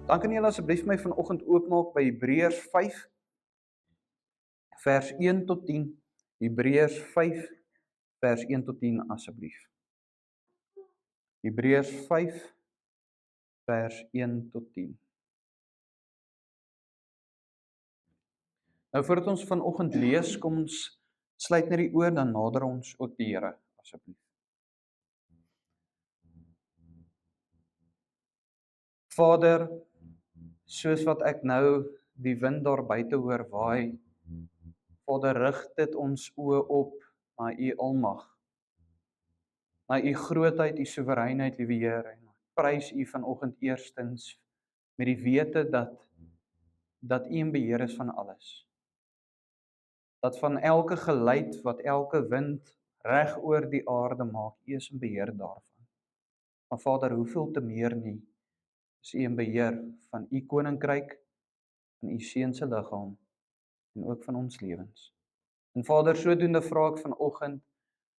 Dan kan julle asseblief my vanoggend oopmaak by Hebreërs 5 vers 1 tot 10. Hebreërs 5 vers 1 tot 10 asseblief. Hebreërs 5 vers 1 tot 10. Nou voordat ons vanoggend lees, kom ons sluit net die oë, dan nader ons ook die Here asseblief. Vader, soos wat ek nou die wind daar buite hoor waai, Vader, rig dit ons oë op na U almag, na U grootheid, U soewereinheid, liewe Here. En prys U vanoggend eerstens met die wete dat U in beheer is van alles. Dat van elke geluid wat elke wind reg oor die aarde maak, U is in beheer daarvan. Maar Vader, hoeveel te meer nie is U in beheer van U koninkryk, van U seun se liggaam en ook van ons lewens. En Vader, sodoende vra ek vanoggend,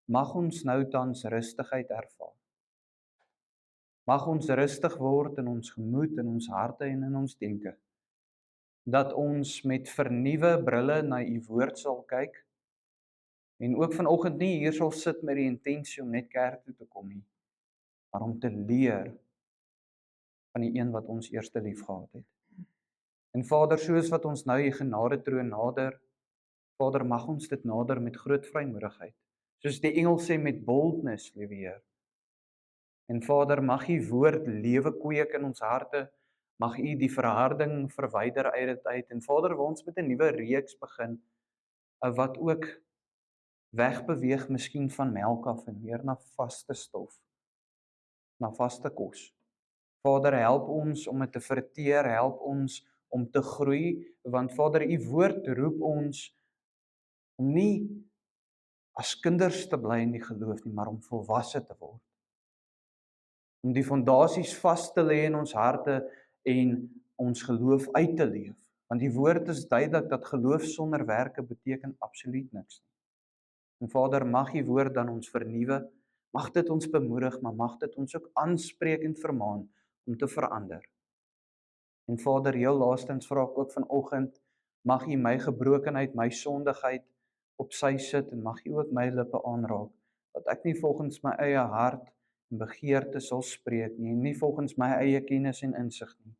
mag ons nou tans rustigheid ervaar. Mag ons rustig word in ons gemoed, in ons harte en in ons denke. Dat ons met vernuwe brille na U woord sal kyk en ook vanoggend nie hier sal sit met die intensie om net kerk toe te kom nie, maar om te leer van die een wat ons eerste lief gehad het. En Vader, soos wat ons nou U genadetroon nader, Vader, mag ons dit nader met groot vrymoedigheid. Soos die engel sê, met boldness, liewe Heer. En Vader, mag U woord lewe kweek in ons harte, mag U die verharding verwyder uit dit uit. En Vader, wil ons met 'n nuwe reeks begin, wat ook wegbeweeg miskien van melk af en meer na vaste stof, na vaste kos. Vader, help ons om dit te verteer, help ons om te groei, want Vader, U woord roep ons om nie as kinders te bly in die geloof nie, maar om volwasse te word. Om die fondasies vas te lê in ons harte en ons geloof uit te leef. Want die woord is duidelik dat geloof sonder werke beteken absoluut niks nie. En Vader, mag U woord dan ons vernuwe, mag dit ons bemoedig, maar mag dit ons ook aanspreek en vermaan om te verander. En Vader, heel laastens vra ek ook vanoggend, mag U my gebrokenheid, my sondigheid op sy sit en mag U ook my lippe aanraak, dat ek nie volgens my eie hart en begeerte sal spreek nie, nie volgens my eie kennis en insig nie,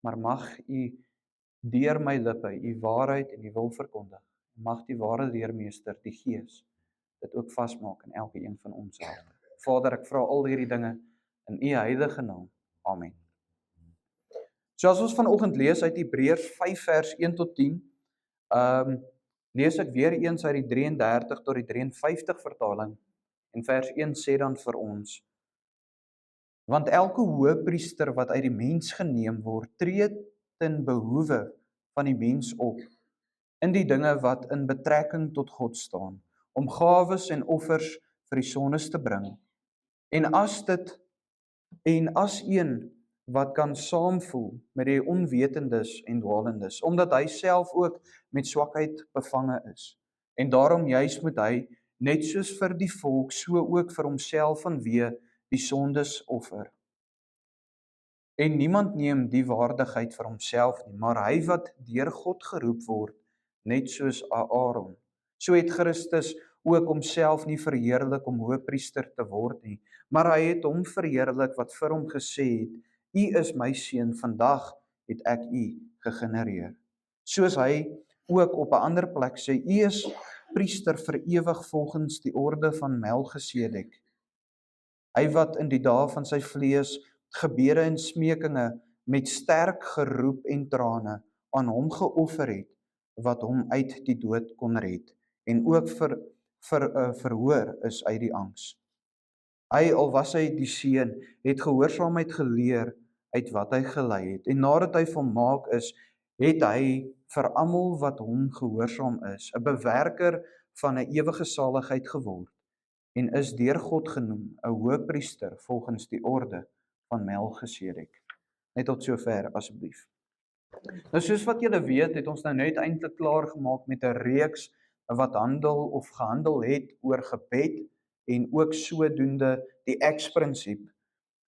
maar mag U deur my lippe U waarheid en U wil verkondig. Mag die ware leermeester, die Gees, dit ook vasmaak in elke een van ons harte. Vader, ek vra al hierdie dinge in U heilige naam. Amen. So as ons vanoggend lees uit Hebreërs 5 vers 1 tot 10, lees ek weer eens uit die 33 tot die 53 vertaling, en vers 1 sê dan vir ons, want elke hoëpriester wat uit die mens geneem word, tree ten behoewe van die mens op, in die dinge wat in betrekking tot God staan, om gawes en offers vir die sondes te bring. En as een wat kan saamvoel met die onwetendes en dwalendes, omdat hy self ook met swakheid bevange is. En daarom juis moet hy, net soos vir die volk, so ook vir homself vanweë die sondes offer. En niemand neem die waardigheid vir homself nie, maar hy wat deur God geroep word, net soos Aaron. So het Christus ook homself nie verheerlik om hoëpriester te word nie, maar hy het hom verheerlik wat vir hom gesê het, U is my seun, vandag het ek U gegenereer. Soos hy ook op 'n ander plek sê, U is priester vir ewig volgens die orde van Melchisedek. Hy wat in die dae van sy vlees gebede en smekinge met sterk geroep en trane aan hom geoffer het, wat hom uit die dood kon red, en ook verhoor is uit die angs. Hy, al was hy die seun, het gehoorsaamheid geleer uit wat hy gelei het, en nadat hy volmaak is, het hy vir almal wat hom gehoorsaam is, 'n bewerker van 'n ewige saligheid geword, en is deur God genoem 'n hoëpriester volgens die orde van Melchisedek. Net tot sover asseblief. Nou soos wat julle weet, het ons nou net eintlik klaar gemaak met 'n reeks wat gehandel het oor gebed en ook sodoende die Acts-prinsip.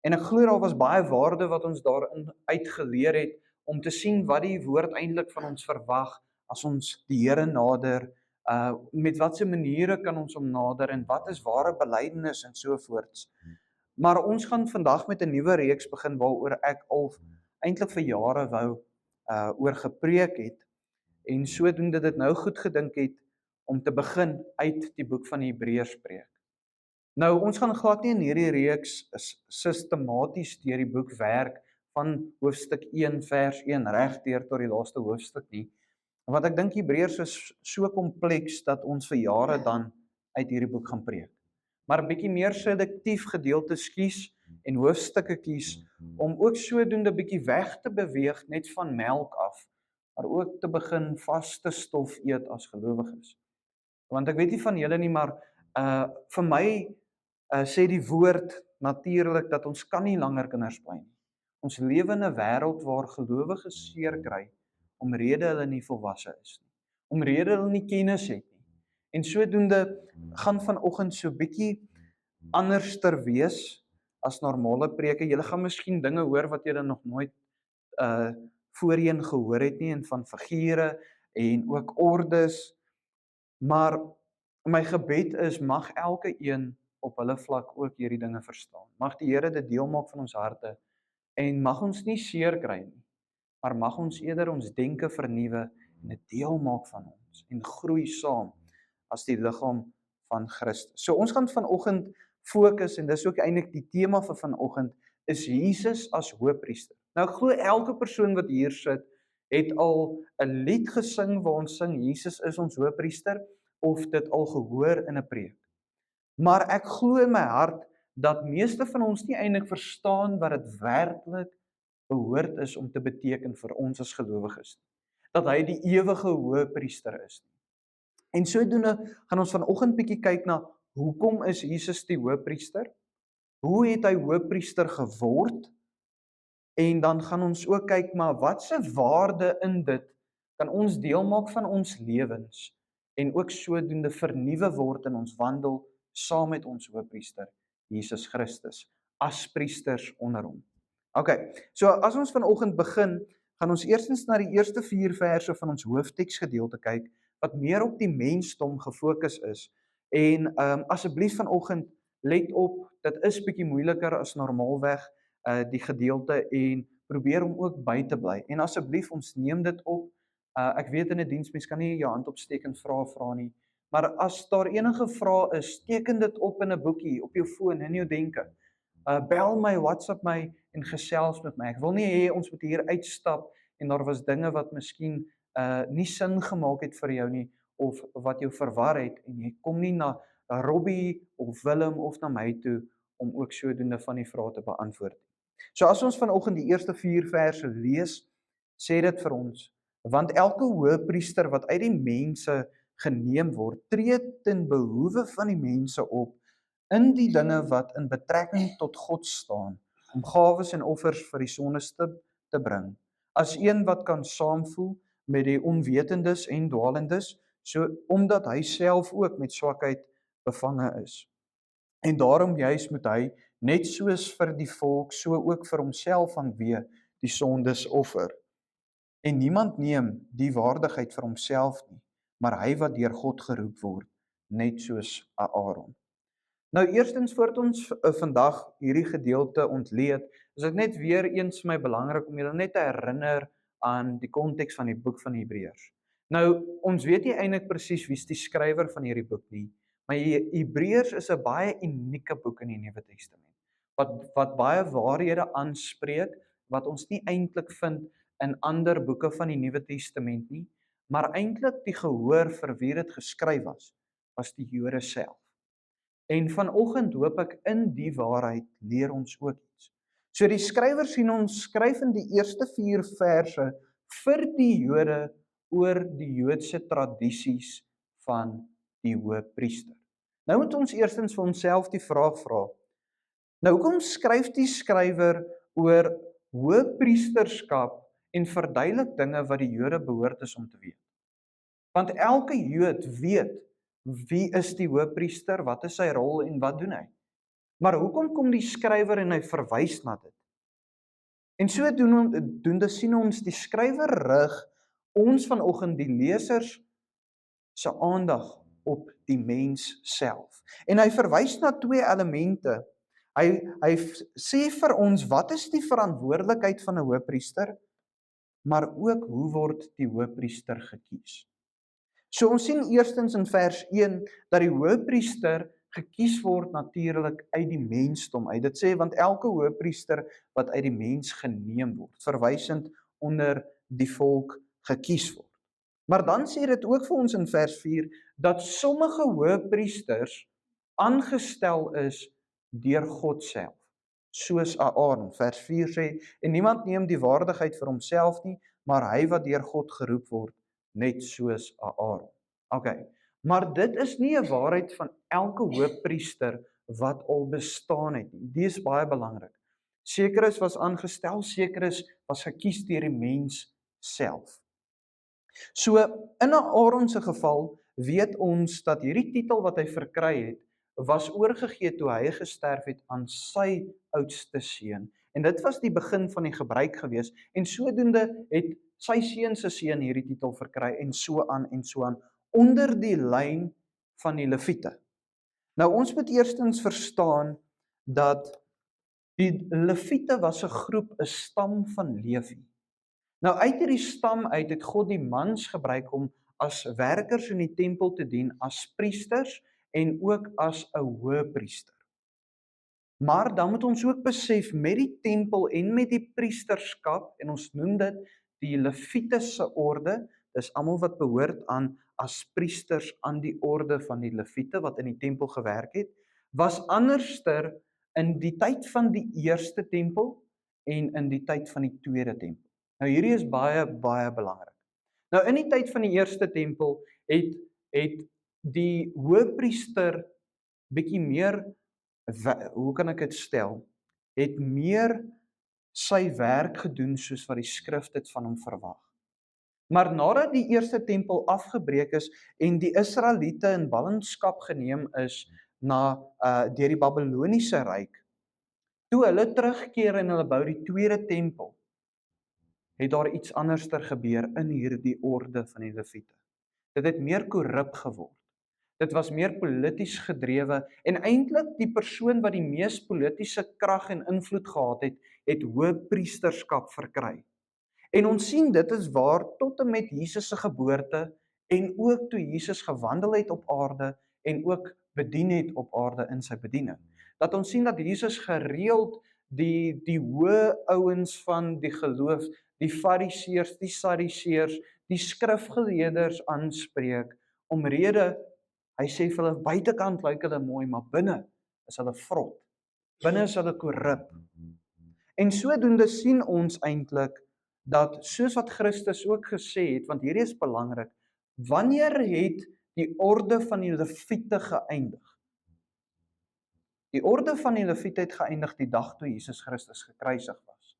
En ek glo daar was baie waarde wat ons daarin uitgeleer het, om te sien wat die woord eintlik van ons verwag, as ons die Here nader, met watse maniere kan ons hom nader, en wat is ware belydenis en sovoorts. Maar ons gaan vandag met 'n nuwe reeks begin, waaroor ek al eintlik vir jare wou oor gepreek het, en sodoende dit nou goed gedink het, om te begin uit die boek van die Hebreërs preek. Nou, ons gaan glad nie in hierdie reeks sistematies deur die boek werk, van hoofstuk 1 vers 1 reg deur tot die laaste hoofstuk nie, want ek dink Hebreërs is so kompleks, dat ons vir jare dan uit hierdie boek gaan preek. Maar 'n bietjie meer selektief gedeeltes kies, en hoofstukke kies, om ook sodoende bietjie weg te beweeg net van melk af, maar ook te begin vaste stof eet as gelowiges. Want ek weet nie van julle nie, maar vir my sê die woord natuurlik dat ons kan nie langer kinders bly nie. Ons lewe in 'n wêreld waar gelowiges seer kry, omrede hulle nie volwasse is nie, omrede hulle nie kennis het nie. En sodoende gaan vanoggend so bietjie anderster wees as normale preke. Julle gaan miskien dinge hoor wat julle nog nooit voorheen gehoor het nie, en van figure en ook ordes, maar my gebed is, mag elke een op hulle vlak ook hierdie dinge verstaan. Mag die Here dit deel maak van ons harte, en mag ons nie seer kry nie, maar mag ons eerder ons denke vernuwe, en dit deel maak van ons, en groei saam as die liggaam van Christus. So ons gaan vanoggend fokus, en dis ook eintlik die tema vir vanoggend, is Jesus as hoëpriester. Nou ek glo elke persoon wat hier sit, het al 'n lied gesing waar ons sing, Jesus is ons hoëpriester, of dit al gehoor in 'n preek. Maar ek glo in my hart, dat meeste van ons nie eintlik verstaan wat dit werklik behoort is om te beteken vir ons as gelowiges, dat hy die ewige hoëpriester is. En sodoende gaan ons vanoggend bietjie kyk na, hoekom is Jesus die hoëpriester? Hoe het hy hoëpriester geword? En dan gaan ons ook kyk, maar watse waarde in dit kan ons deel maak van ons lewens, en ook sodoende vernuwe word in ons wandel saam met ons hoëpriester Jesus Christus, as priesters onder hom. Okay, so as ons vanoggend begin, gaan ons eerstens na die eerste 4 verse van ons hoofteksgedeelte kyk, wat meer op die mensdom gefokus is. En asseblief vanoggend, let op, dit is bietjie moeiliker as normaalweg die gedeelte, en probeer om ook by te bly. En asseblief, ons neem dit op. Ek weet in 'n diens, mens kan nie jou hand opsteek en vra nie, maar as daar enige vrae is, teken dit op in 'n boekie, op jou foon, in jou denke. Bel my, WhatsApp my, en gesels met my. Ek wil nie hê ons moet hier uitstap, en daar was dinge wat miskien nie sin gemaak het vir jou nie, of wat jou verwar het, en jy kom nie na Robbie of Willem of na my toe, om ook sodoende van die vrae te beantwoord. So as ons vanoggend die eerste 4 verse lees, sê dit vir ons, want elke hoëpriester wat uit die mense geneem word, tree ten behoewe van die mense op, in die dinge wat in betrekking tot God staan, om gawes en offers vir die sondes te bring, as een wat kan saamvoel met die onwetendes en dwalendes, so omdat hy self ook met swakheid bevange is. En daarom juis moet hy, net soos vir die volk, so ook vir homself vanweë die sondes offer. En niemand neem die waardigheid vir homself nie, maar hy wat deur God geroep word, net soos Aaron. Nou eerstens, voordat ons vandag hierdie gedeelte ontleed, is dit net weer eens vir my belangrik om julle net te herinner aan die konteks van die boek van Hebreërs. Nou, ons weet nie eintlik presies wie is die skrywer van hierdie boek nie, maar Hebreërs is 'n baie unieke boek in die Nuwe Testament, wat baie waarhede aanspreek, wat ons nie eintlik vind in ander boeke van die Nuwe Testament nie, maar eintlik die gehoor vir wie dit geskryf was die Jode self. En vanoggend hoop ek in die waarheid leer ons ook iets. So die skrywer sien ons skryf in die eerste 4 verse vir die Jode oor die Joodse tradisies van die hoëpriester. Nou moet ons eerstens vir onsself die vraag vra. Nou hoekom skryf die skrywer oor hoëpriesterskap en verduidelik dinge wat die Jode behoort is om te weet? Want elke Jood weet wie is die hoëpriester, wat is sy rol en wat doen hy? Maar hoekom kom die skrywer en hy verwys na dit? En so doende sien ons die skrywer rig ons vanoggend die lesers se aandag op die mens self. En hy verwys na twee elemente. Hy sê vir ons wat is die verantwoordelikheid van 'n hoëpriester, maar ook hoe word die hoëpriester gekies. So ons sien eerstens in vers 1 dat die hoëpriester gekies word natuurlik uit die mensdom uit. Dit sê want elke hoëpriester wat uit die mens geneem word, verwysend onder die volk gekies word. Maar dan sê dit ook vir ons in vers 4 dat sommige hoëpriesters aangestel is deur God self, soos Aaron. Vers 4 sê en niemand neem die waardigheid vir homself nie, maar hy wat deur God geroep word, net soos Aaron. Okay. Maar dit is nie 'n waarheid van elke hoëpriester wat al bestaan het nie. Dit is baie belangrik. Sekeres was aangestel, sekeres was gekies deur die mens self. So in Aaron se geval weet ons dat hierdie titel wat hy verkry het, was oorgegee toe hy gesterf het aan sy oudste seun. En dit was die begin van die gebruik gewees en sodoende het sy seun se seun hierdie titel verkry en so aan onder die lyn van die Lewiete. Nou ons moet eerstens verstaan dat die Lewiete was 'n groep, 'n stam van Lewi. Nou uit hierdie stam uit het God die mans gebruik om as werkers in die tempel te dien, as priesters en ook as 'n hoëpriester. Maar dan moet ons ook besef met die tempel en met die priesterskap, en ons noem dit die Lewitiese orde, dis almal wat behoort aan as priesters aan die orde van die Lewiete wat in die tempel gewerk het, was anderster in die tyd van die eerste tempel en in die tyd van die tweede tempel. Nou hierdie is baie belangrik. Nou in die tyd van die eerste tempel het die hoëpriester bietjie meer, hoe kan ek dit stel, het meer sy werk gedoen soos wat die skrif dit van hom verwag. Maar nadat die eerste tempel afgebreek is en die Israeliete in ballingskap geneem is deur die Babiloniese ryk, toe hulle terugkeer en hulle bou die tweede tempel, het daar iets anderster gebeur in hierdie orde van die Lewiete. Dit het meer korrup geword. Dit was meer polities gedrewe en eintlik die persoon wat die mees politiese krag en invloed gehad het hoëpriesterskap verkry. En ons sien dit is waar tot en met Jesus se geboorte en ook toe Jesus gewandel het op aarde en ook bedien het op aarde in sy bediening. Dat ons sien dat Jesus gereeld die hoë ouens van die geloof, die Fariseërs, die Sadduseërs, die skrifgeleerders aanspreek omrede hy sê vir hulle buitekant lyk hulle mooi, maar binne is hulle vrot. Binne is hulle korrup. En sodoende sien ons eintlik dat soos wat Christus ook gesê het, want hierdie is belangrik, wanneer het die orde van die Lewiete geëindig? Die orde van die Lewiete het geëindig die dag toe Jesus Christus gekruisig was,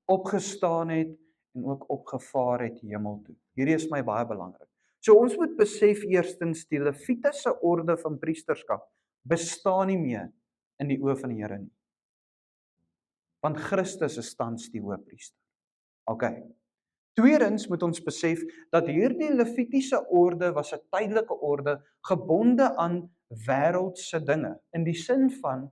opgestaan het en ook opgevaar het hemel toe. Hierdie is my baie belangrik. So ons moet besef eerstens die Lewitiese orde van priesterskap bestaan nie meer in die oë van die Here nie. Want Christus is tans die hoëpriester. Okay. Tweedens moet ons besef dat hierdie Lewitiese orde was 'n tydelike orde gebonde aan wêreldse dinge. In die sin van,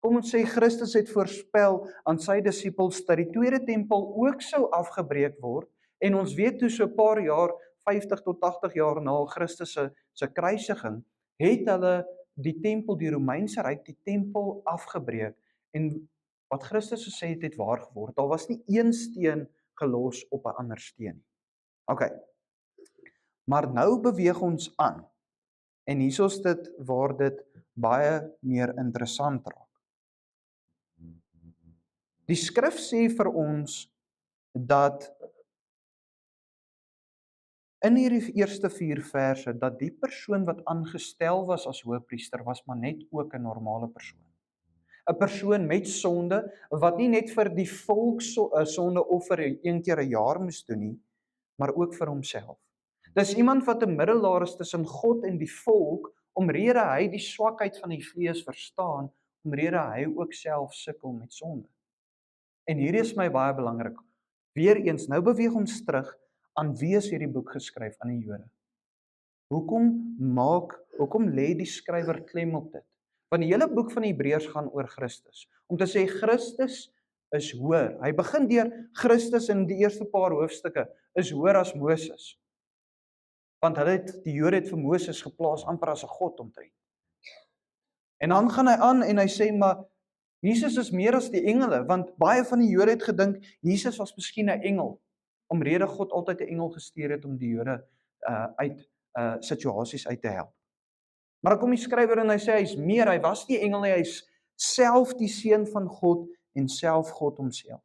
kom ons sê Christus het voorspel aan sy disippels dat die tweede tempel ook sou afgebreek word en ons weet toe so 'n paar jaar 50 tot 80 jaar na Christus se kruisiging, het hulle die tempel, die Romeinse ryk, die tempel afgebreek en wat Christus gesê het waar geword. Daar was nie een steen gelos op 'n ander steen nie. Okay. Maar nou beweeg ons aan. En hier is dit waar dit baie meer interessant raak. Die skrif sê vir ons dat in hierdie eerste 4 verse dat die persoon wat aangestel was as hoëpriester was maar net ook 'n normale persoon. 'n Persoon met sonde wat nie net vir die volk sonde offer een keer 'n jaar moes doen nie, maar ook vir homself. Dis iemand wat 'n middelaar is tussen God en die volk, omrede hy die swakheid van die vlees verstaan omrede hy ook self sukkel met sonde. En hierdie is my baie belangrik. Weereens, nou beweeg ons terug aan wie is hierdie boek geskryf, aan die Jode. Hoekom lê die skrywer klem op dit? Want die hele boek van die Hebreërs gaan oor Christus. Om te sê Christus is hoër. Hy begin deur Christus in die eerste paar hoofstukke is hoër as Moses. Want die Jode het vir Moses geplaas amper as 'n god omtrent. En dan gaan hy aan en hy sê maar Jesus is meer as die engele, want baie van die Jode het gedink Jesus was miskien 'n engel, omrede God altyd 'n engel gestuur het om die Jode uit situasies uit te help. Maar dan kom die skrywer en hy sê hy's meer, hy was nie engel nie, hy's self die seun van God en self God homself.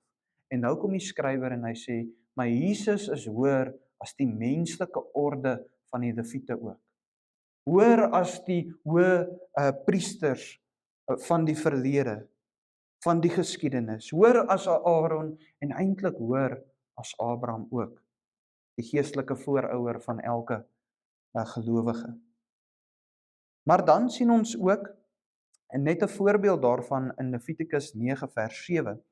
En nou kom die skrywer en hy sê, maar Jesus is hoër as die menslike orde van die Lewiete ook. Hoër as die hoë priesters van die verlede, van die geskiedenis, hoër as Aaron en eintlik hoër as Abraham ook, die geestelike voorouder van elke gelowige. Maar dan sien ons ook, en net 'n voorbeeld daarvan in Levitikus 9 vers 7,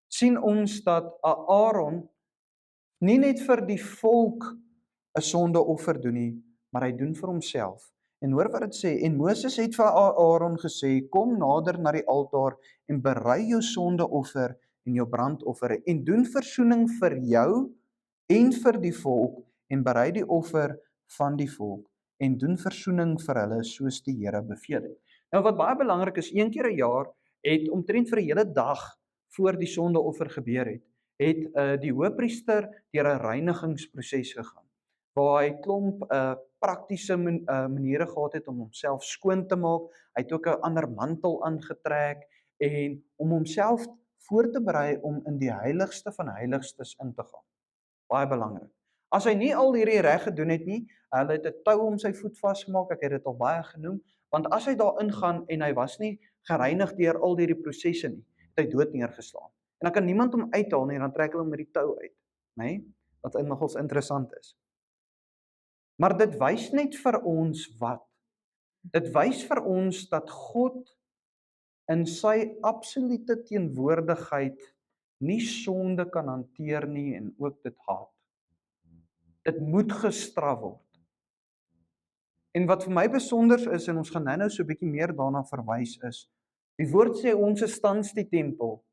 sien ons dat Aaron nie net vir die volk 'n sondeoffer doen nie, maar hy doen vir homself. En hoor wat dit sê, en Moses het vir Aaron gesê, kom nader na die altaar en berei jou sondeoffer en jou brandoffer en doen versoening vir jou en vir die volk en berei die offer van die volk en doen versoening vir hulle soos die Here beveel het. Nou wat baie belangrik is, een keer 'n jaar het omtrent vir 'n hele dag voor die sondeoffer gebeur het die hoëpriester deur 'n reinigingsproses gegaan, waar hy klomp praktiese maniere gehad het om homself skoon te maak. Hy het ook 'n ander mantel aangetrek en om homself voor te berei om in die heiligste van heiligstes in te gaan. Baie belangrik. As hy nie al hierdie reg gedoen het nie, hulle het 'n tou om sy voet vasgemaak, ek het dit al baie genoem, want as hy daar ingaan en hy was nie gereinig deur al hierdie prosesse nie, het hy dood neergeslaan. En dan kan niemand hom uithaal nie, dan trek hulle hom met die tou uit, nê? Wat nogals interessant is. Maar dit wys net vir ons wat? Dit wys vir ons dat God in sy absolute teenwoordigheid nie sonde kan hanteer nie en ook dit haat. Dit moet gestraf word. En wat vir my besonder is, en ons gaan nou so 'n bietjie meer daarna verwys is, die woord sê ons is tans die tempel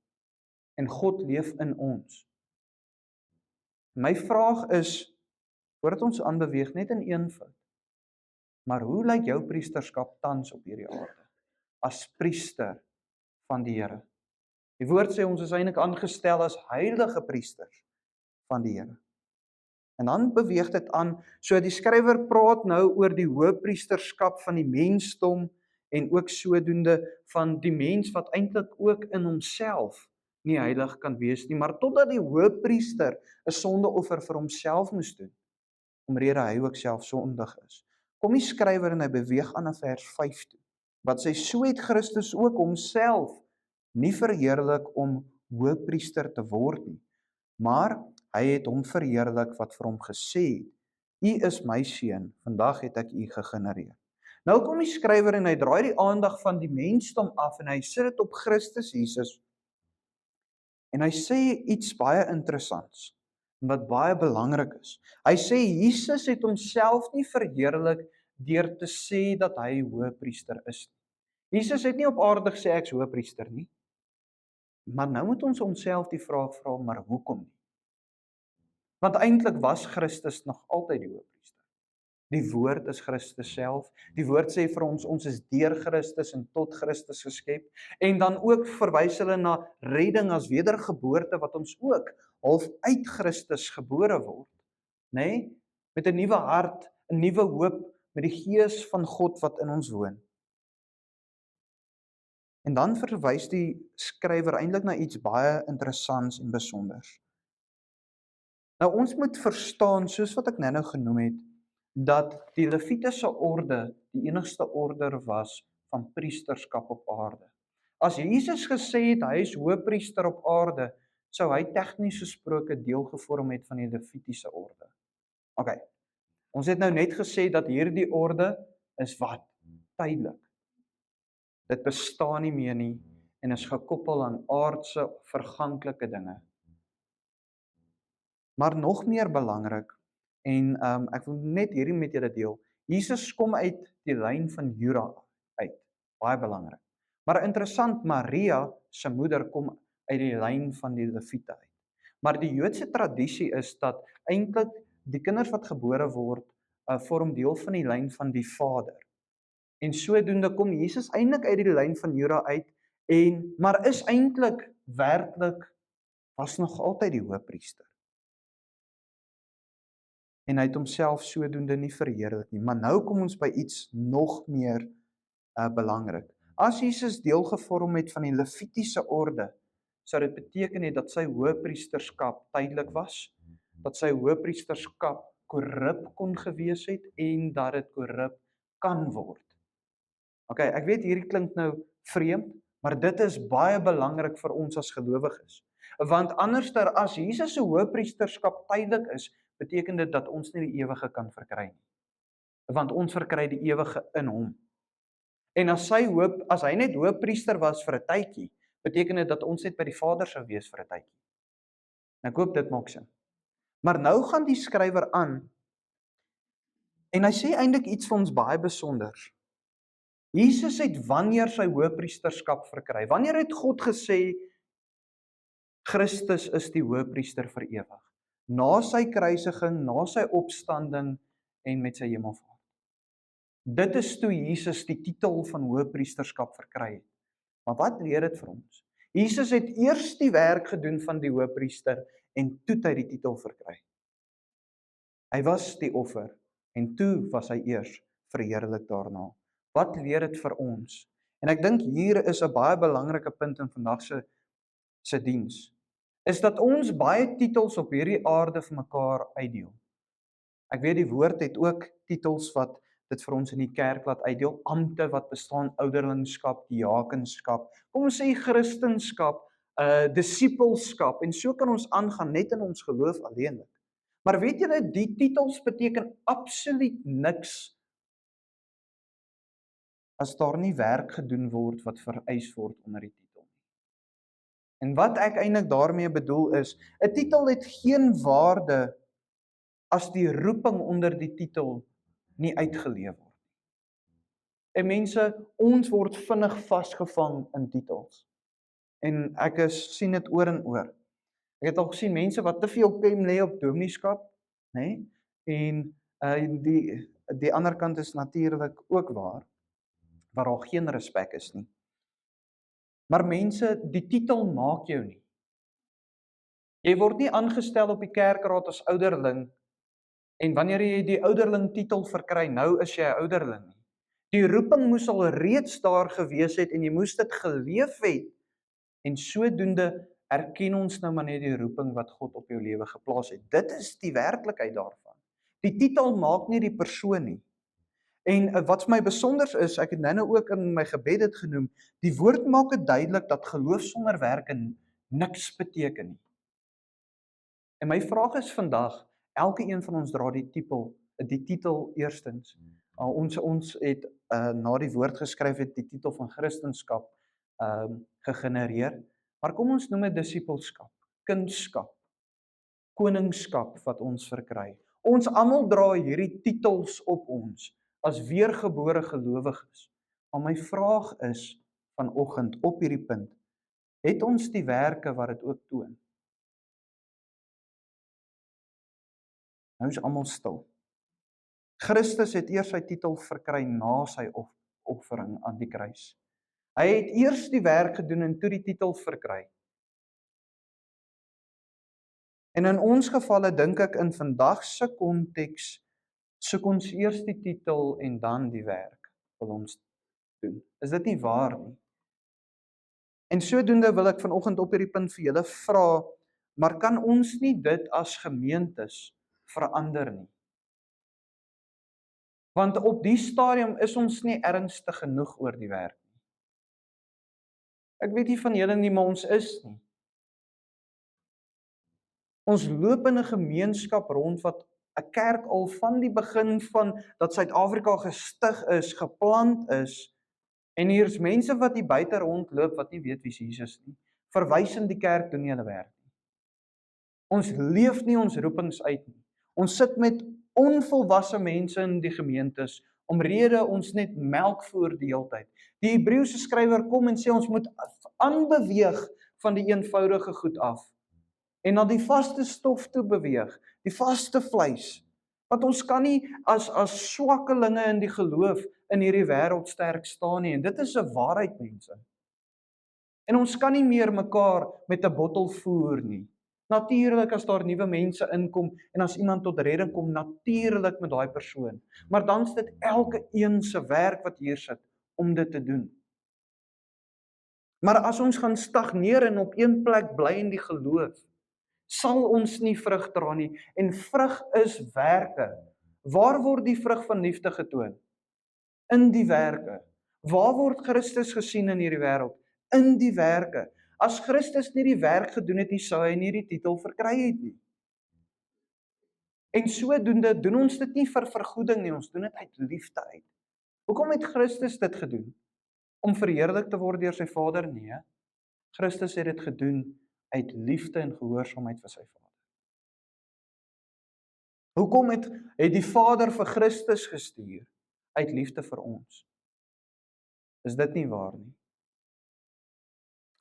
en God leef in ons. My vraag is, voordat ons aanbeweeg net in eenvoud, maar hoe lyk jou priesterskap tans op hierdie aarde? As priester van die Here. Die woord sê ons is eintlik aangestel as heilige priesters van die Here. En dan beweeg dit aan, so die skrywer praat nou oor die hoëpriesterskap van die mensdom en ook sodoende van die mens wat eintlik ook in homself nie heilig kan wees nie, maar totdat die hoëpriester 'n sondeoffer vir homself moes doen, omrede hy ook self sondig is. Kom die skrywer en hy beweeg aan na vers 5 toe, wat sê, so het Christus ook homself nie verheerlik om hoëpriester te word nie, maar hy het hom verheerlik wat vir hom gesê het, U is my seun, vandag het ek U gegenereer. Nou kom die skrywer en hy draai die aandag van die mensdom af en hy sit dit op Christus Jesus. En hy sê iets baie interessants, wat baie belangrik is. Hy sê Jesus het homself nie verheerlik deur te sê dat hy hoëpriester is nie. Jesus het nie op aarde gesê ek's hoëpriester nie. Maar nou moet ons onsself die vraag vra, maar hoekom nie? Want eintlik was Christus nog altyd die hoëpriester. Die woord is Christus self. Die woord sê vir ons is deur Christus en tot Christus geskep. En dan ook verwys hulle na redding as wedergeboorte wat ons ook half uit Christus gebore word, nê? Met 'n nuwe hart, 'n nuwe hoop, met die Gees van God wat in ons woon. En dan verwys die skrywer eintlik na iets baie interessants en besonders. Nou ons moet verstaan, soos wat ek nou genoem het, dat die Levitiese orde die enigste orde was van priesterskap op aarde. As Jesus gesê het hy is hoëpriester op aarde, sou hy tegnies gesproke deel gevorm het van die Levitiese orde. OK. Ons het nou net gesê dat hierdie orde is wat? Tydelik. Dit bestaan nie meer nie en is gekoppel aan aardse, verganklike dinge. Maar nog meer belangrik, en ek wil net hierdie met julle deel, Jesus kom uit die lyn van Juda uit, baie belangrik. Maar interessant, Maria se moeder kom uit die lyn van die Lewiete uit. Maar die Joodse tradisie is dat eintlik die kinders wat gebore word, vorm deel van die lyn van die Vader. En sodoende kom Jesus eintlik uit die lyn van Juda uit, maar is eintlik werklik, was nog altyd die hoëpriester. En hy het homself sodoende nie verheerlik nie. Maar nou kom ons by iets nog meer belangrik. As Jesus deel gevorm het van die Levitiese orde, sou dit beteken het dat sy hoëpriesterskap tydelik was, dat sy hoëpriesterskap korrup kon gewees het en dat dit korrup kan word. OK, ek weet hierdie klink nou vreemd, maar dit is baie belangrik vir ons as gelowiges. Want anderster as Jesus se hoëpriesterskap tydelik is, beteken dit dat ons nie die ewige kan verkry nie. Want ons verkry die ewige in hom. En as hy net hoëpriester was vir 'n tydjie, beteken dit dat ons net by die Vader sou wees vir 'n tydjie. En ek hoop dit maak sin. Maar nou gaan die skrywer aan en hy sê eintlik iets vir ons baie besonders. Jesus het wanneer sy hoëpriesterskap verkry? Wanneer het God gesê Christus is die hoëpriester vir ewig? Na sy kruisiging, na sy opstanding en met sy hemelvaart. Dit is toe Jesus die titel van hoëpriesterskap verkry het. Maar wat leer dit vir ons? Jesus het eers die werk gedoen van die hoëpriester en toe het hy die titel verkry. Hy was die offer en toe was hy eers verheerlik daarna. Wat leer dit vir ons? En ek dink hier is 'n baie belangrike punt in vandag se diens. Is dat ons baie titels op hierdie aarde vir mekaar uitdeel. Ek weet die woord het ook titels wat dit vir ons in die kerk laat uitdeel, ampte wat bestaan, ouderlingskap, diakenskap, kom ons sê Christenskap, disipelskap, en so kan ons aangaan net in ons geloof alleenlik. Maar weet julle, die titels beteken absoluut niks as daar nie werk gedoen word wat vereis word onder die titel. En wat ek eintlik daarmee bedoel is, 'n titel het geen waarde as die roeping onder die titel nie uitgeleef word. En mense, ons word vinnig vasgevang in titels. En ek sien dit oor en oor. Ek het al gesien mense wat te veel klem lê op domineskap, nê? En die ander kant is natuurlik ook waar daar geen respek is nie. Maar mense, die titel maak jou nie. Jy word nie aangestel op die kerkraad as ouderling, en wanneer jy die ouderling titel verkry, nou is jy 'n ouderling nie. Die roeping moes al reeds daar gewees het, en jy moes dit geleef het, en sodoende erken ons nou maar net die roeping wat God op jou lewe geplaas het. Dit is die werklikheid daarvan. Die titel maak nie die persoon nie. En wat vir my besonders is, ek het nou ook in my gebed dit genoem, die woord maak dit duidelik dat geloof sonder werke niks beteken nie. En my vraag is vandag, elke een van ons dra die titel eerstens. Ons het na die woord geskryf het die titel van Christenskap gegenereer, maar kom ons noem dit disipelskap, kindskap, koningskap wat ons verkry. Ons almal dra hierdie titels op ons as weergebore gelowiges. Maar my vraag is vanoggend op hierdie punt, het ons die werke wat dit ook toon? Nou is almal stil. Christus het eers sy titel verkry na sy offering aan die kruis. Hy het eers die werk gedoen en toe die titel verkry. En in ons gevalle dink ek in vandag se konteks soek ons eers die titel en dan die werk wil ons doen. Is dit nie waar nie? En sodoende wil ek vanoggend op hierdie punt vir julle vra, maar kan ons nie dit as gemeentes verander nie? Want op die stadium is ons nie ernstig genoeg oor die werk nie. Ek weet nie van julle nie, maar ons is nie. Ons loop in 'n gemeenskap rond wat 'n kerk al van die begin van dat Suid-Afrika gestig is, geplant is, En hier is mense wat hier buite rondloop, wat nie weet wie Jesus nie. Verwys in die kerk doen nie hulle werk nie. Ons leef nie ons roepings uit nie. Ons sit met onvolwasse mense in die gemeentes, omrede ons net melk voer die hele tyd. Die Hebreëse skrywer kom en sê ons moet aanbeweeg van die eenvoudige goed af. En na die vaste stof toe beweeg, die vaste vleis. Want ons kan nie as swakkelinge in die geloof in hierdie wêreld sterk staan nie. En dit is 'n waarheid, mense. En ons kan nie meer mekaar met 'n bottel voer nie. Natuurlik as daar nuwe mense inkom en as iemand tot redding kom, natuurlik met daai persoon. Maar dan is dit elke een se werk wat hier sit om dit te doen. Maar as ons gaan stagneer en op een plek bly in die geloof, sal ons nie vrug dra nie. En vrug is werke. Waar word die vrug van liefde getoon? In die werke. Waar word Christus gesien in hierdie wêreld? In die werke. As Christus nie die werk gedoen het nie, sou hy nie die titel verkry het nie. En sodoende doen ons dit nie vir vergoeding nie, ons doen dit uit liefde uit. Hoekom het Christus dit gedoen? Om verheerlik te word deur sy Vader? Nee. Christus het dit gedoen uit liefde en gehoorsaamheid vir sy Vader. Hoekom het die Vader vir Christus gestuur? Uit liefde vir ons. Is dit nie waar nie?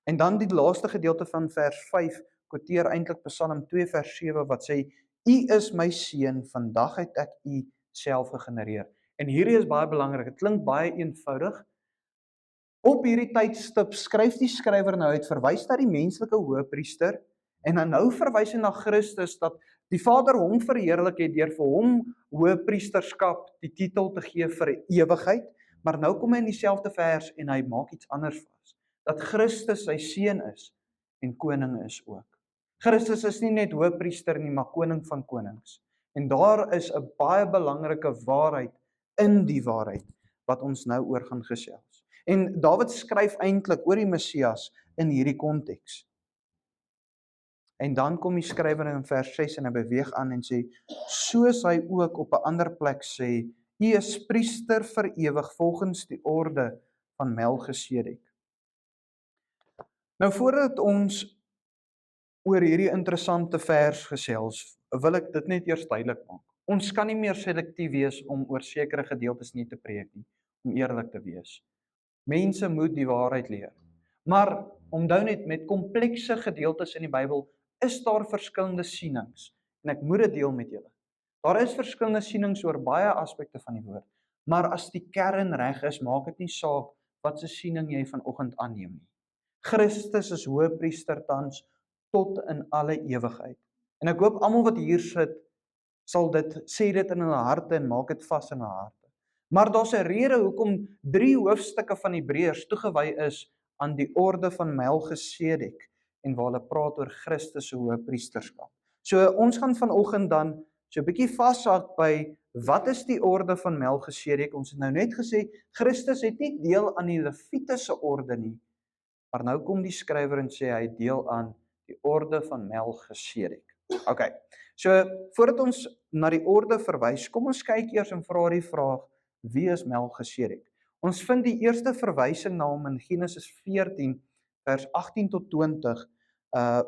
En dan die laaste gedeelte van vers 5, quoteer eintlik Psalm 2 vers 7 wat sê, U is my seun, vandag het ek U self gegenereer. En hierdie is baie belangrik, dit klink baie eenvoudig. Op hierdie tydstip skryf die skrywer nou uit, verwys na die menslike hoëpriester, en dan nou verwys hy na Christus, dat die Vader hom verheerlik het deur vir hom hoëpriesterskap die titel te gee vir ewigheid, maar nou kom hy in dieselfde vers en hy maak iets anders vas, dat Christus sy seun is en koning is ook. Christus is nie net hoëpriester nie, maar koning van konings. En daar is 'n baie belangrike waarheid in die waarheid wat ons nou oor gaan gesels. En Dawid skryf eintlik oor die Messias in hierdie konteks. En dan kom die skrywer in vers 6 en hy beweeg aan en sê, soos hy ook op 'n ander plek sê, U is priester vir ewig volgens die orde van Melchisedek. Nou voordat ons oor hierdie interessante vers gesels, wil ek dit net eers duidelik maak. Ons kan nie meer selektief wees om oor sekere gedeeltes nie te preek nie, om eerlik te wees. Mense moet die waarheid leer. Maar onthou net, met komplekse gedeeltes in die Bybel is daar verskillende sienings. En ek moet dit deel met julle. Daar is verskillende sienings oor baie aspekte van die woord. Maar as die kern reg is, maak dit nie saak wat se siening jy vanoggend aanneem nie. Christus is hoëpriester tans tot in alle ewigheid. En ek hoop almal wat hier sit, sal sê dit in hulle harte en maak dit vas in hulle harte. Maar daar's 'n rede hoekom 3 hoofstukke van Hebreërs toegewy is aan die orde van Melchisedek en waar hulle praat oor Christus se hoëpriesterskap. So ons gaan vanoggend dan so 'n bietjie vashak by wat is die orde van Melchisedek? Ons het nou net gesê Christus het nie deel aan die Levitiese orde nie. Maar nou kom die skrywer en sê hy deel aan die orde van Melchisedek. Okay. So voordat ons na die orde verwys, kom ons kyk eers en vra die vraag, wie is Melchisedek? Ons vind die eerste verwysing na hom in Genesis 14 vers 18 tot 20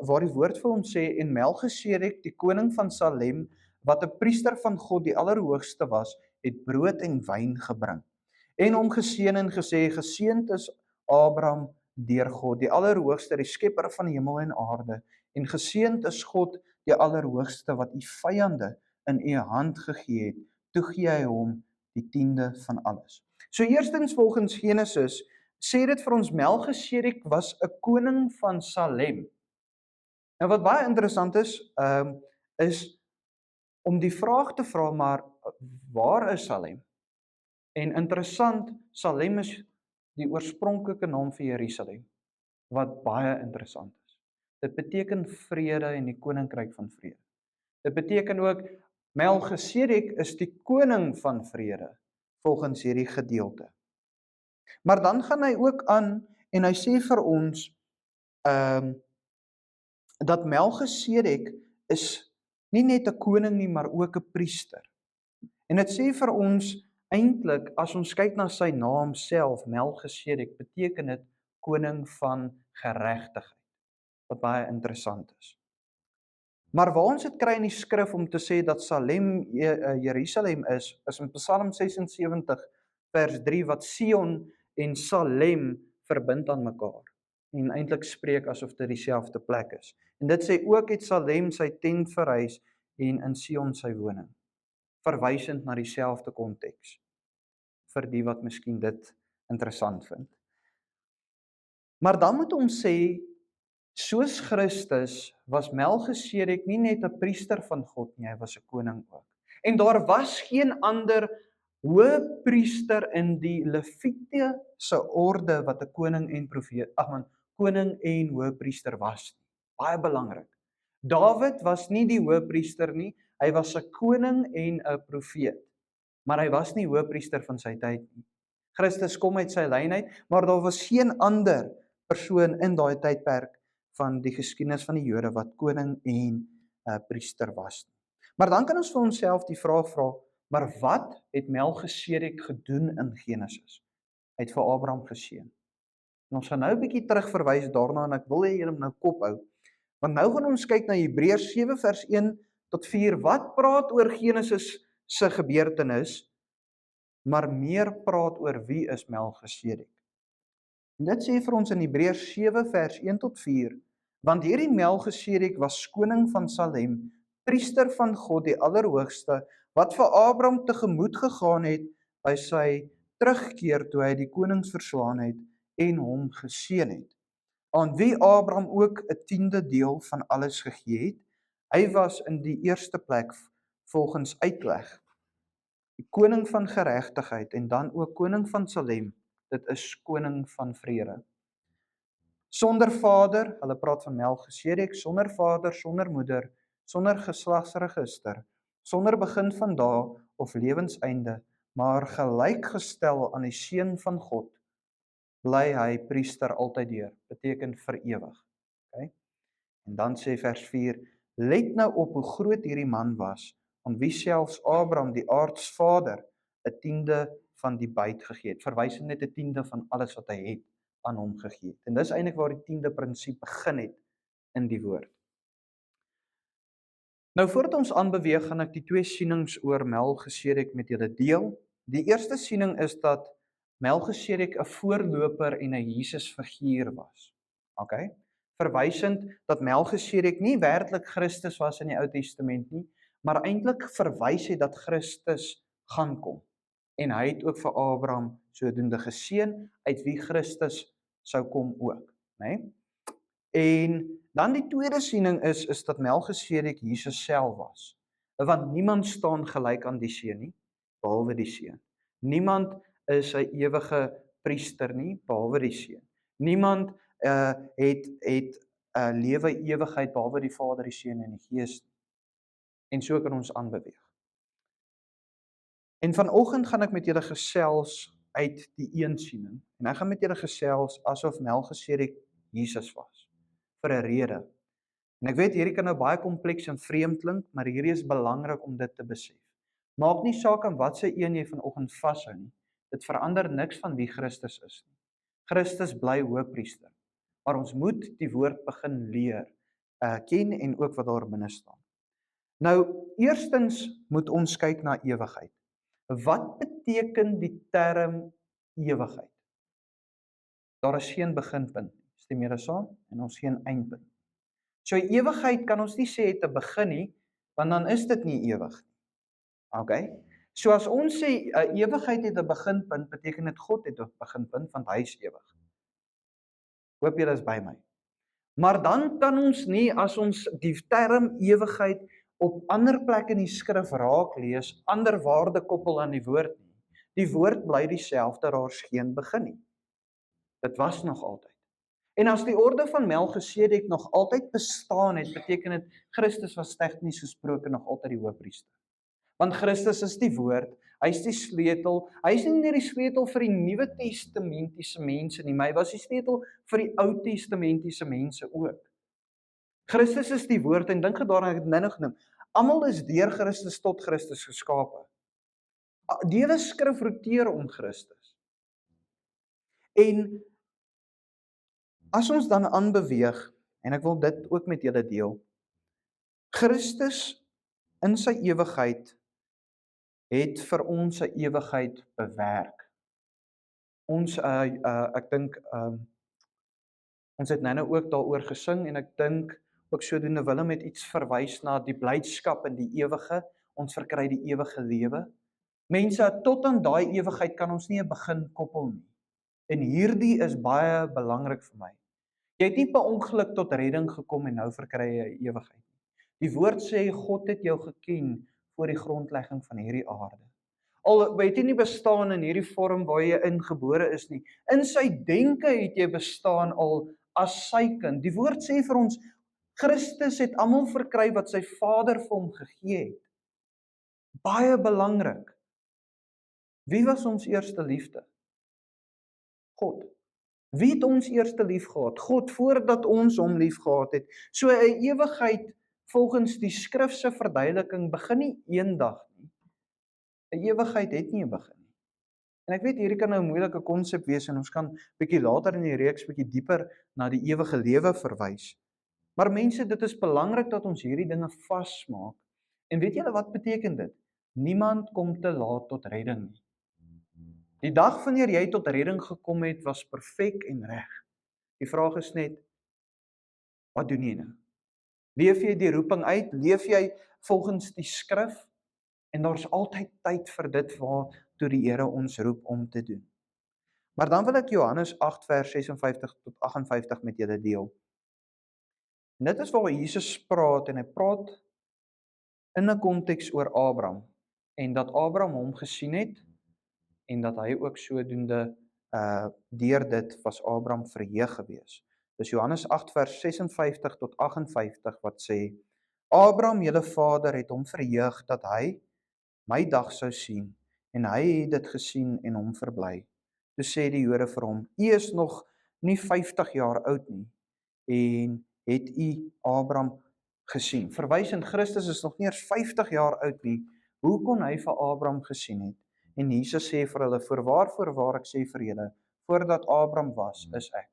waar die woord vir ons sê en Melchisedek, die koning van Salem, wat 'n priester van God die Allerhoogste was, het brood en wyn gebring. En hom geseën en gesê, geseënd is Abraham deur God, die Allerhoogste, die skepper van hemel en aarde, en geseënd is God, die Allerhoogste, wat u vyande in u hand gegee het, toe gee hy hom die 10de van alles. So eerstens volgens Genesis, sê dit vir ons Melchisedek was 'n koning van Salem. Nou wat baie interessant is om die vraag te vra, maar waar is Salem? En interessant, Salem is die oorspronklike naam vir Jerusalem, wat baie interessant is. Dit beteken vrede en die koninkryk van vrede. Dit beteken ook, Melchisedek is die koning van vrede, volgens hierdie gedeelte. Maar dan gaan hy ook aan, en hy sê vir ons, dat Melchisedek is nie net 'n koning nie, maar ook 'n priester. En dit sê vir ons, eintlik, as ons kyk na sy naam self, Melchisedek, beteken dit koning van geregtigheid, wat baie interessant is. Maar waar ons dit kry in die skrif om te sê dat Salem Jerusalem is in Psalm 76 vers 3 wat Sion en Salem verbind aan mekaar en eintlik spreek asof dit dieselfde plek is. En dit sê ook het Salem sy tent verhuis en in Sion sy woning, verwysend na dieselfde konteks vir die wat miskien dit interessant vind. Maar dan moet ons sê, soos Christus was Melchisedek nie net 'n priester van God nie, hy was 'n koning ook. En daar was geen ander hoëpriester in die Levitiese orde wat 'n koning en koning en hoëpriester was nie. Baie belangrik. Dawid was nie die hoëpriester nie, hy was 'n koning en 'n profeet, maar hy was nie hoëpriester van sy tyd nie. Christus kom uit sy lyn uit, maar daar was geen ander persoon in daai tydperk van die geskiedenis van die Jode wat koning en priester was. Maar dan kan ons vir onsself die vraag vra, maar wat het Melchisedek gedoen in Genesis? Hy het vir Abraham geseën. En ons gaan nou 'n bietjie terugverwys daarna en ek wil hê julle moet nou kop hou. Want nou gaan ons kyk na Hebreërs 7 vers 1 tot 4 wat praat oor Genesis se gebeurtenis, maar meer praat oor wie is Melchisedek. En dit sê vir ons in Hebreërs 7 vers 1 tot 4, want hierdie Melchisedek was koning van Salem, priester van God die Allerhoogste, wat vir Abraham tegemoet gegaan het by sy terugkeer toe hy die konings verslaan het en hom geseën het, aan wie Abraham ook 'n 10de deel van alles gegee het. Hy was in die eerste plek volgens uitleg die koning van geregtigheid en dan ook koning van Salem. Dit is koning van vrede. Sonder vader, hulle praat van Melchisedek, sonder vader, sonder moeder, sonder geslagsregister, sonder begin van dae of lewenseinde, maar gelykgestel aan die seun van God, bly hy priester altyd deur, beteken vir ewig. Okay? En dan sê vers 4, let nou op hoe groot hierdie man was, aan wie selfs Abraham, die aardsvader, 'n 10de van die byt gegee het. Verwysing net 'n 10de van alles wat hy het aan hom gegee het. En dis eintlik waar die 10de prinsip begin het in die woord. Nou voordat ons aanbeweeg, gaan ek die twee sienings oor Melchisedek met julle deel. Die eerste siening is dat Melchisedek 'n voorloper en 'n Jesus figuur was. Okay? Verwysend dat Melchisedek nie werklik Christus was in die Ou Testament nie, maar eintlik verwys het dat Christus gaan kom. En hy het ook vir Abraham sodoende geseën uit wie Christus sou kom ook, né? En dan die tweede siening is dat Melchisedek Jesus self was. Want niemand staan gelyk aan die seun nie, behalwe die seun. Niemand is 'n ewige priester nie, behalwe die seun. Niemand het 'n lewe ewigheid behalwe die Vader, die Seun en die Gees. En so kan ons aanbeweeg. En vanoggend gaan ek met julle gesels uit die een siening. En ek gaan met julle gesels asof Melchisedek Jesus was, vir 'n rede. En ek weet hierdie kan nou baie kompleks en vreemd klink, maar hierdie is belangrik om dit te besef. Maak nie saak aan watse een jy vanoggend vashou nie. Dit verander niks van wie Christus is nie. Christus bly hoëpriester. Maar ons moet die woord begin leer, ken en ook wat daar binne staan. Nou, eerstens moet ons kyk na ewigheid. Wat beteken die term ewigheid? Daar is geen beginpunt nie. Stem julle saam? En ons geen eindpunt. So ewigheid kan ons nie sê het 'n begin nie, want dan is dit nie ewig nie. Okay? So as ons sê 'n ewigheid het 'n beginpunt, beteken dit God het 'n beginpunt want hy is ewig. Hoop julle is by my. Maar dan kan ons nie, as ons die term ewigheid op ander plekke in die skrif raak lees, ander waarde koppel aan die woord nie. Die woord bly dieselfde, daar is geen begin nie. Dit was nog altyd. En as die orde van Melchisedek nog altyd bestaan het, beteken dit Christus was tegnies gesproke nog altyd die hoëpriester. Want Christus is die woord, hy is die sleutel, hy is nie net die sleutel vir die Nuwe Testamentiese mense nie, maar hy was die sleutel vir die Ou Testamentiese mense ook. Christus is die woord en dink daaraan, ek het nou genoem, almal is deur Christus tot Christus geskape. Die hele skrif roteer om Christus. En as ons dan aanbeweeg, en ek wil dit ook met julle deel, Christus in sy ewigheid het vir ons 'n ewigheid bewerk. Ons ek dink ons het nou ook daaroor gesing en ek dink ook sodoende wil met iets verwys na die blydskap in die ewige. Ons verkry die ewige lewe. Mense, tot aan daai ewigheid kan ons nie 'n begin koppel nie. En hierdie is baie belangrik vir my. Jy het nie per ongeluk tot redding gekom en nou verkry jy 'n ewigheid nie. Die woord sê God het jou geken voor die grondlegging van hierdie aarde. Al het jy nie bestaan in hierdie vorm waar jy ingebore is nie. In sy denke het jy bestaan al as sy kind. Die woord sê vir ons, Christus het almal verkry wat sy Vader vir hom gegee het. Baie belangrik. Wie was ons eerste liefde? God. Wie het ons eerste lief gehad? God, voordat ons hom lief gehad het. So 'n ewigheid volgens die skrif se verduideliking begin nie eendag nie. 'n Ewigheid het nie 'n begin nie. En ek weet hierdie kan nou 'n moeilike konsep wees en ons kan bietjie later in die reeks bietjie dieper na die ewige lewe verwys. Maar mense, dit is belangrik dat ons hierdie dinge vasmaak. En weet julle wat beteken dit? Niemand kom te laat tot redding nie. Die dag wanneer jy tot redding gekom het, was perfek en reg. Die vraag is net, wat doen jy nou? Leef jy die roeping uit? Leef jy volgens die skrif? En daar's altyd tyd vir dit waartoe die Here ons roep om te doen. Maar dan wil ek Johannes 8 vers 56 tot 58 met julle deel. En dit is waar Jesus praat en hy praat in 'n konteks oor Abraham en dat Abraham hom gesien het en dat hy ook sodoende deur dit was Abraham verheug gewees. Dis Johannes 8 vers 56 tot 58 wat sê: Abraham, julle vader, het hom verheug dat hy my dag sou sien en hy het dit gesien en hom verbly. Toe sê die Jode vir hom: U is nog nie 50 jaar oud nie en het u Abraham gesien. Verwys in Christus is nog nie eers 50 jaar oud nie. Hoe kon hy vir Abraham gesien het? En Jesus sê vir hulle: Voorwaar ek sê vir julle, voordat Abraham was, is ek.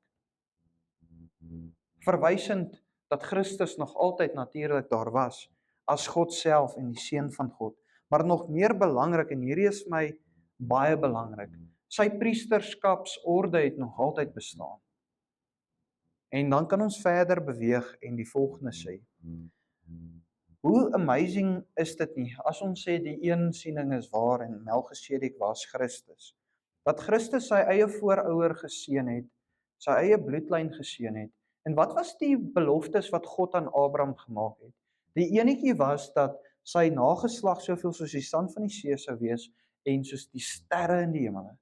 Verwysend dat Christus nog altyd natuurlik daar was, as God self en die Seun van God. Maar nog meer belangrik, en hierdie is vir my baie belangrik, sy priesterskapsorde het nog altyd bestaan. En dan kan ons verder beweeg en die volgende sê. Hoe amazing is dit nie, as ons sê die een siening is waar en Melchisedek was Christus. Dat Christus sy eie voorouder geseën het, sy eie bloedlyn geseën het. En wat was die beloftes wat God aan Abraham gemaak het? Die enetjie was dat sy nageslag soveel soos die sand van die see sou wees en soos die sterre in die hemele.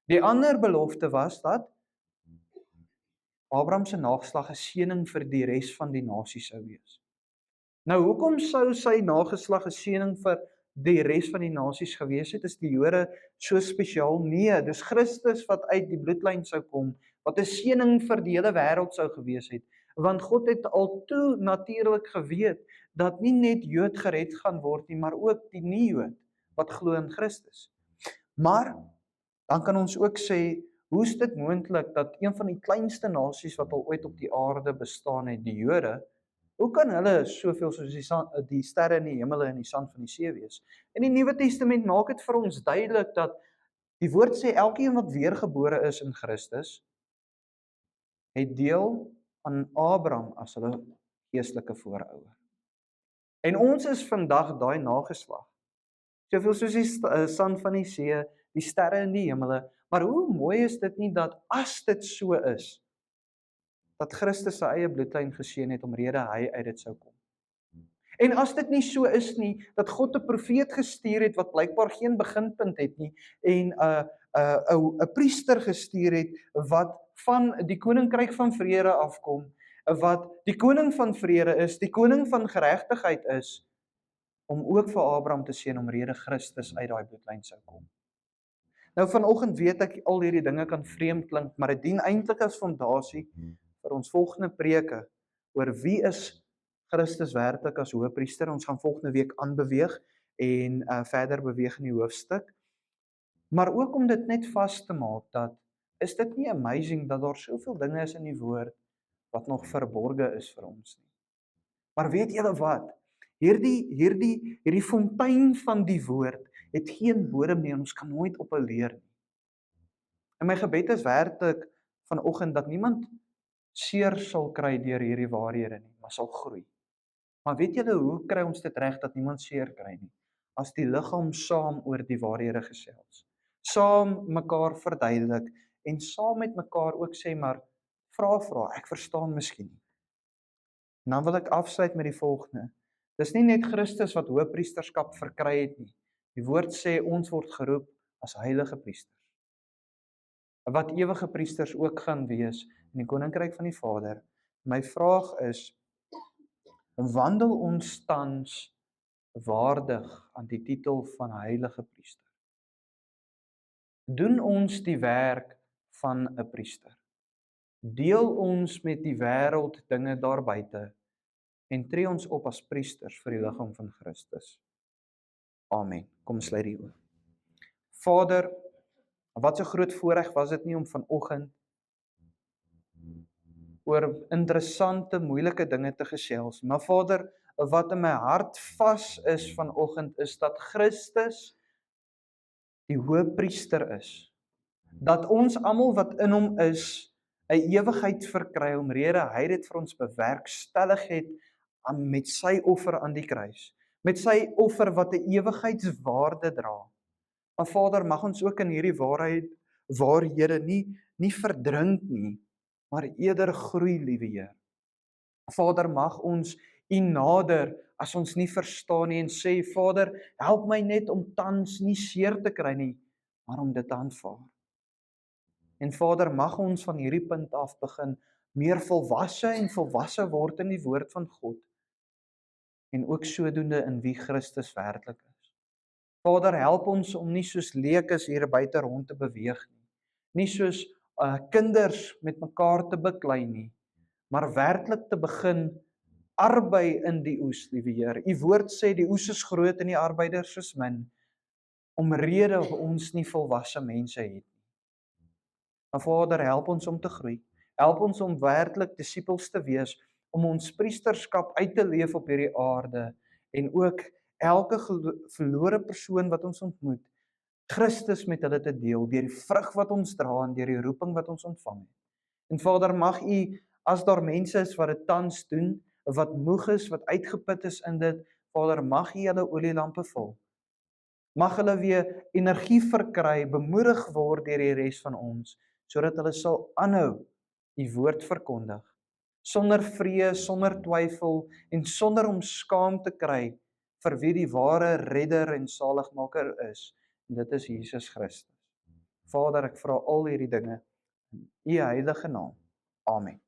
Die ander belofte was dat Abraham se nageslag 'n seëning vir die res van die nasie sou wees. Nou, hoekom sou sy nageslag 'n seëning vir die res van die nasies gewees het? Is die Jode so spesiaal? Nee, dis Christus wat uit die bloedlyn sou kom, wat 'n seëning vir die hele wêreld sou gewees het. Want God het al toe natuurlik geweet dat nie net Jood gered gaan word nie, maar ook die nie-Jood wat glo in Christus. Maar dan kan ons ook sê, hoe is dit moontlik dat een van die kleinste nasies wat al ooit op die aarde bestaan het, die Jode, hoe kan hulle soveel soos die sterre in die hemele en die sand van die see wees? In die Nuwe Testament maak dit vir ons duidelik dat die woord sê elkeen wat weergebore is in Christus het deel aan Abraham as hulle geestelike voorouder. En ons is vandag daai nageslag. Soveel soos die sand van die see, die sterre in die hemele, maar hoe mooi is dit nie dat as dit so is, dat Christus sy eie bloedlyn geseën het omrede hy uit dit sou kom. En as dit nie so is nie, dat God 'n profeet gestuur het wat blykbaar geen beginpunt het nie en 'n priester gestuur het wat van die koninkryk van vrede afkom, wat die koning van vrede is, die koning van geregtigheid is, om ook vir Abraham te seën omrede Christus uit daai bloedlyn sou kom. Nou vanoggend weet ek al hierdie dinge kan vreemd klink, maar dit dien eintlik as fondasie vir ons volgende preke oor wie is Christus werklik as hoëpriester. Ons gaan volgende week aanbeweeg en verder beweeg in die hoofstuk. Maar ook om dit net vas te maak dat, is dit nie amazing dat daar soveel dinge is in die woord wat nog verborge is vir ons nie. Maar weet julle wat? Hierdie fontein van die woord het geen bodem nie en ons kan nooit ophou leer nie. En my gebed is werklik vanoggend dat niemand seer sal kry deur hierdie waarhede nie, maar sal groei. Maar weet julle hoe kry ons dit reg dat niemand seer kry nie? As die liggaam saam oor die waarhede gesels. Saam mekaar verduidelik en saam met mekaar ook sê maar vra, ek verstaan miskien nie. En dan wil ek afsluit met die volgende. Dis nie net Christus wat hoëpriesterskap verkry het nie. Die woord sê ons word geroep as heilige priesters. Wat ewige priesters ook gaan wees in die koninkryk van die Vader. My vraag is, wandel ons tans waardig aan die titel van heilige priester? Doen ons die werk van 'n priester? Deel ons met die wêreld dinge daar buite en tree ons op as priesters vir die liggaam van Christus. Amen. Kom sluit die oë. Vader, wat 'n groot voorreg was dit nie om vanoggend oor interessante, moeilike dinge te gesels. Maar Vader, wat in my hart vas is vanoggend is dat Christus die hoëpriester is. Dat ons almal wat in hom is, 'n ewigheid verkry omrede hy dit vir ons bewerkstellig het met sy offer aan die kruis. Met sy offer wat 'n ewigheidswaarde dra. Maar Vader, mag ons ook in hierdie waarhede nie verdrink nie, maar eerder groei, liewe Heer. Vader, mag ons U nader as ons nie verstaan nie en sê, Vader, help my net om tans nie seer te kry nie, maar om dit te aanvaar. En Vader, mag ons van hierdie punt af begin meer volwasse word in die woord van God en ook sodoende in wie Christus werklik is. Vader, help ons om nie soos leekes hier buite rond te beweeg nie, nie soos kinders met mekaar te beklei nie, maar werklik te begin arbei in die oes, liewe Heer. U woord sê die oes is groot en die arbeiders is min, omrede ons nie volwasse mense het nie. Maar Vader, help ons om te groei. Help ons om werklik disippels te wees, om ons priesterskap uit te leef op hierdie aarde en ook elke verlore persoon wat ons ontmoet, Christus met hulle te deel deur die vrug wat ons dra en deur die roeping wat ons ontvang het. En Vader, mag U, as daar mense is wat dit tans doen, wat moeg is, wat uitgeput is in dit, Vader, mag U hulle olielampe vul. Mag hulle weer energie verkry, bemoedig word deur die res van ons, sodat hulle sal aanhou U woord verkondig, sonder vrees, sonder twyfel en sonder om skaam te kry vir wie die ware redder en saligmaker is, en dit is Jesus Christus. Vader, ek vra al hierdie dinge in U heilige naam. Amen.